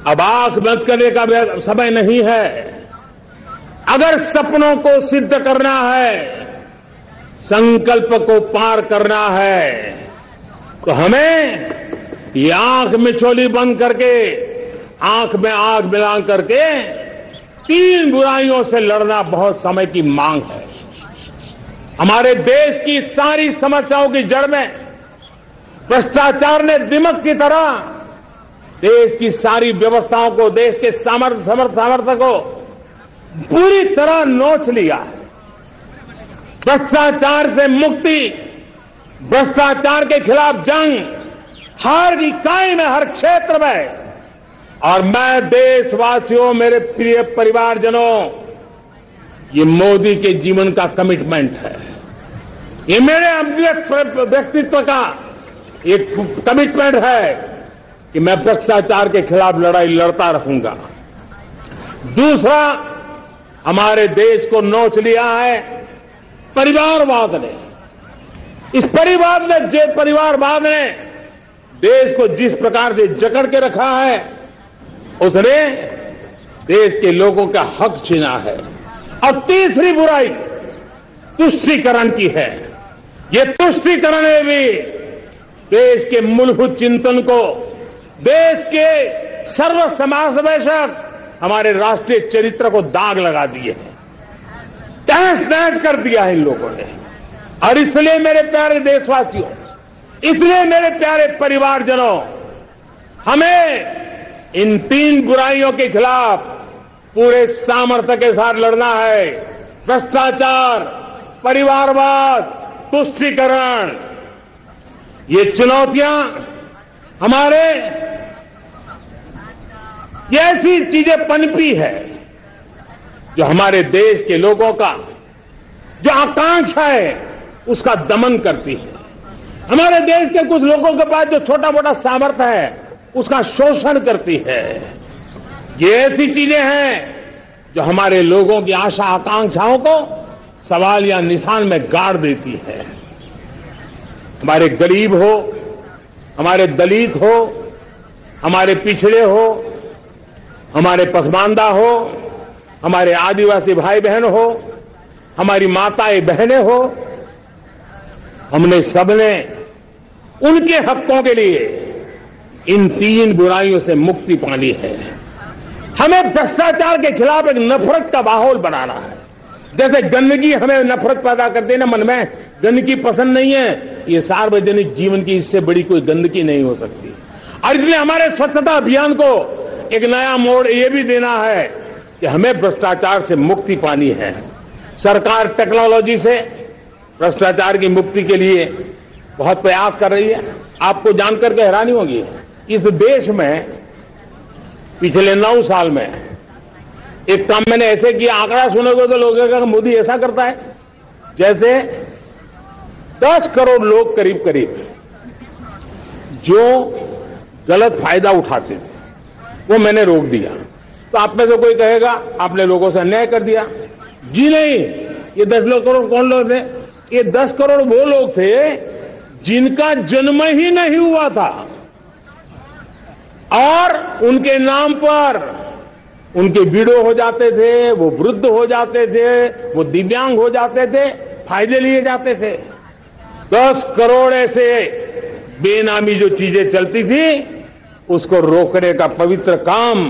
अब आंख बंद करने का समय नहीं है। अगर सपनों को सिद्ध करना है, संकल्प को पार करना है, तो हमें ये आंख मिचौली बंद करके, आंख में आंख मिला करके तीन बुराइयों से लड़ना बहुत समय की मांग है। हमारे देश की सारी समस्याओं की जड़ में भ्रष्टाचार ने दिमक की तरह देश की सारी व्यवस्थाओं को, देश के सामर्थ्य को पूरी तरह नोच लिया है। भ्रष्टाचार से मुक्ति, भ्रष्टाचार के खिलाफ जंग हर इकाई में, हर क्षेत्र में। और मैं देशवासियों, मेरे प्रिय परिवारजनों, ये मोदी के जीवन का कमिटमेंट है। ये मेरे व्यक्तित्व का एक कमिटमेंट है कि मैं भ्रष्टाचार के खिलाफ लड़ाई लड़ता रहूंगा। दूसरा, हमारे देश को नोच लिया है परिवारवाद ने। इस परिवारवाद ने देश को जिस प्रकार से जकड़ के रखा है, उसने देश के लोगों का हक छीना है। और तीसरी बुराई तुष्टीकरण की है। ये तुष्टीकरण में भी देश के मूलभूत चिंतन को, देश के सर्व समावेशक हमारे राष्ट्रीय चरित्र को दाग लगा दिए हैं, तहस नहस कर दिया है इन लोगों ने। और इसलिए मेरे प्यारे देशवासियों, इसलिए मेरे प्यारे परिवारजनों, हमें इन तीन बुराइयों के खिलाफ पूरे सामर्थ्य के साथ लड़ना है। भ्रष्टाचार, परिवारवाद, तुष्टीकरण, ये चुनौतियां हमारे, ये ऐसी चीजें पनपी है जो हमारे देश के लोगों का जो आकांक्षा है उसका दमन करती है। हमारे देश के कुछ लोगों के पास जो छोटा मोटा सामर्थ्य है उसका शोषण करती है। ये ऐसी चीजें हैं जो हमारे लोगों की आशा आकांक्षाओं को सवाल या निशान में गाड़ देती है। हमारे गरीब हो, हमारे दलित हो, हमारे पिछड़े हो, हमारे पसमानदा हो, हमारे आदिवासी भाई बहन हो, हमारी माताएं बहनें हो, हमने सबने उनके हकों के लिए इन तीन बुराइयों से मुक्ति पानी है। हमें भ्रष्टाचार के खिलाफ एक नफरत का माहौल बनाना है। जैसे गंदगी हमें नफरत पैदा करती है ना, मन में गंदगी पसंद नहीं है, ये सार्वजनिक जीवन की इससे बड़ी कोई गंदगी नहीं हो सकती। और इसलिए हमारे स्वच्छता अभियान को एक नया मोड़ ये भी देना है कि हमें भ्रष्टाचार से मुक्ति पानी है। सरकार टेक्नोलॉजी से भ्रष्टाचार की मुक्ति के लिए बहुत प्रयास कर रही है। आपको जानकर के हैरानी होगी, इस देश में पिछले 9 साल में एक काम मैंने ऐसे किया, आंकड़ा सुनोगे तो लोग कहेंगे मोदी ऐसा करता है, जैसे 10 करोड़ लोग करीब करीब जो गलत फायदा उठाते थे वो मैंने रोक दिया। तो आप में से कोई कहेगा आपने लोगों से अन्याय कर दिया। जी नहीं, ये 10 करोड़ कौन लोग थे? ये 10 करोड़ वो लोग थे जिनका जन्म ही नहीं हुआ था और उनके नाम पर उनके विडो हो जाते थे, वो वृद्ध हो जाते थे, वो दिव्यांग हो जाते थे, फायदे लिए जाते थे। 10 करोड़ ऐसे बेनामी जो चीजें चलती थी उसको रोकने का पवित्र काम,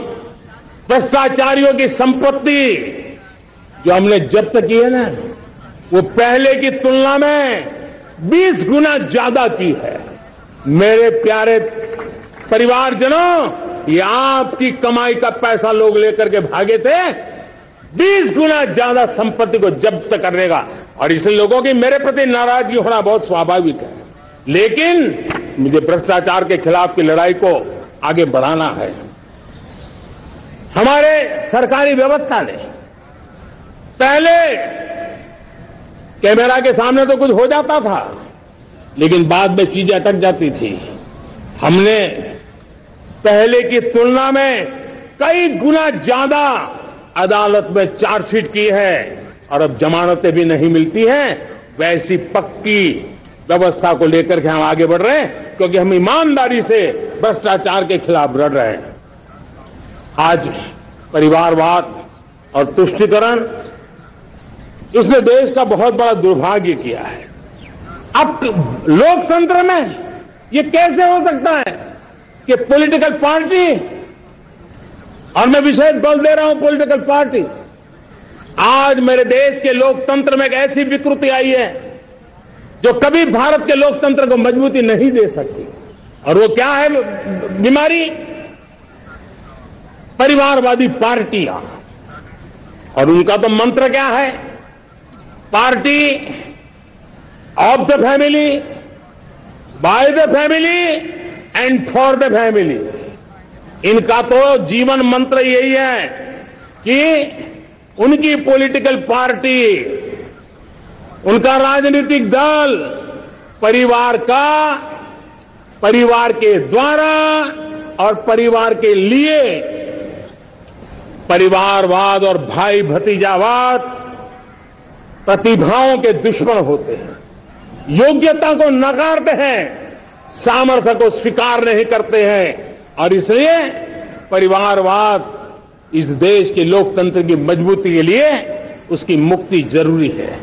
भ्रष्टाचारियों की संपत्ति जो हमने जब्त की है ना, वो पहले की तुलना में 20 गुना ज्यादा की है। मेरे प्यारे परिवारजनों, ये आपकी कमाई का पैसा लोग लेकर के भागे थे, 20 गुना ज्यादा संपत्ति को जब्त करने का। और इसलिए लोगों की मेरे प्रति नाराजगी होना बहुत स्वाभाविक है, लेकिन मुझे भ्रष्टाचार के खिलाफ की लड़ाई को आगे बढ़ाना है। हमारे सरकारी व्यवस्था ने पहले कैमरा के सामने तो कुछ हो जाता था, लेकिन बाद में चीजें अटक जाती थी। हमने पहले की तुलना में कई गुना ज्यादा अदालत में चार्जशीट की है और अब जमानतें भी नहीं मिलती हैं। वैसी पक्की व्यवस्था को लेकर के हम आगे बढ़ रहे हैं, क्योंकि हम ईमानदारी से भ्रष्टाचार के खिलाफ लड़ रहे हैं। आज परिवारवाद और तुष्टीकरण, इसने देश का बहुत बड़ा दुर्भाग्य किया है। अब लोकतंत्र में ये कैसे हो सकता है कि पॉलिटिकल पार्टी, और मैं विशेष बल दे रहा हूं पॉलिटिकल पार्टी, आज मेरे देश के लोकतंत्र में एक ऐसी विकृति आई है जो कभी भारत के लोकतंत्र को मजबूती नहीं दे सकती। और वो क्या है बीमारी? परिवारवादी पार्टियां। और उनका तो मंत्र क्या है? Party of the family, by the family and for the family. इनका तो जीवन मंत्र यही है कि उनकी पॉलिटिकल पार्टी, उनका राजनीतिक दल परिवार का, परिवार के द्वारा और परिवार के लिए, परिवारवाद और भाई भतीजावाद प्रतिभाओं के दुश्मन होते हैं, योग्यता को नकारते हैं, सामर्थ्य को स्वीकार नहीं करते हैं। और इसलिए परिवारवाद इस देश के लोकतंत्र की मजबूती के लिए उसकी मुक्ति जरूरी है।